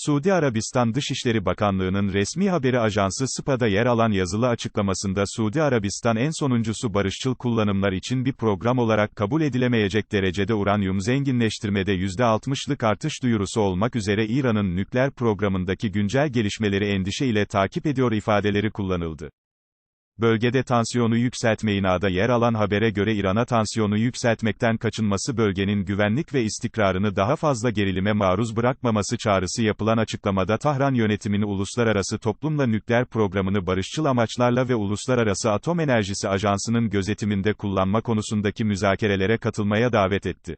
Suudi Arabistan Dışişleri Bakanlığı'nın resmi haberi ajansı SPA'da yer alan yazılı açıklamasında Suudi Arabistan en sonuncusu barışçıl kullanımlar için bir program olarak kabul edilemeyecek derecede uranyum zenginleştirmede %60'lık artış duyurusu olmak üzere İran'ın nükleer programındaki güncel gelişmeleri endişe ile takip ediyor ifadeleri kullanıldı. Bölgede tansiyonu yükseltmeyin ağda yer alan habere göre İran'a tansiyonu yükseltmekten kaçınması bölgenin güvenlik ve istikrarını daha fazla gerilime maruz bırakmaması çağrısı yapılan açıklamada Tahran yönetimini uluslararası toplumla nükleer programını barışçıl amaçlarla ve Uluslararası Atom Enerjisi Ajansı'nın gözetiminde kullanma konusundaki müzakerelere katılmaya davet etti.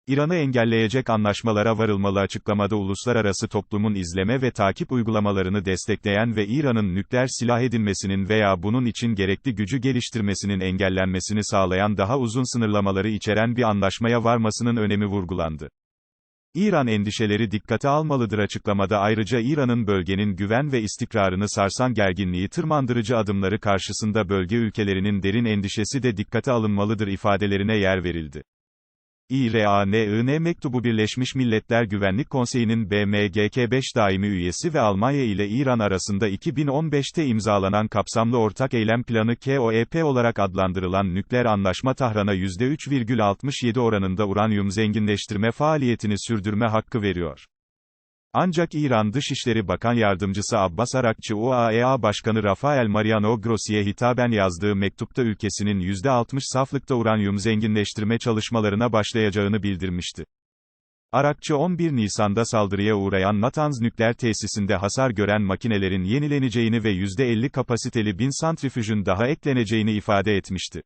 İran'ı engelleyecek anlaşmalara varılmalı açıklamada uluslararası toplumun izleme ve takip uygulamalarını destekleyen ve İran'ın nükleer silah edinmesinin veya bunun için gerekli gücü geliştirmesinin engellenmesini sağlayan daha uzun sınırlamaları içeren bir anlaşmaya varmasının önemi vurgulandı. İran endişeleri dikkate almalıdır açıklamada ayrıca İran'ın bölgenin güven ve istikrarını sarsan gerginliği tırmandırıcı adımları karşısında bölge ülkelerinin derin endişesi de dikkate alınmalıdır ifadelerine yer verildi. İran'ın mektubu Birleşmiş Milletler Güvenlik Konseyi'nin BMGK 5 daimi üyesi ve Almanya ile İran arasında 2015'te imzalanan kapsamlı ortak eylem planı KOEP olarak adlandırılan nükleer anlaşma Tahran'a %3,67 oranında uranyum zenginleştirme faaliyetini sürdürme hakkı veriyor. Ancak İran Dışişleri Bakan Yardımcısı Abbas Arakçı OAEA Başkanı Rafael Mariano Grossi'ye hitaben yazdığı mektupta ülkesinin %60 saflıkta uranyum zenginleştirme çalışmalarına başlayacağını bildirmişti. Arakçı 11 Nisan'da saldırıya uğrayan Natanz nükleer tesisinde hasar gören makinelerin yenileneceğini ve %50 kapasiteli 1000 santrifüjün daha ekleneceğini ifade etmişti.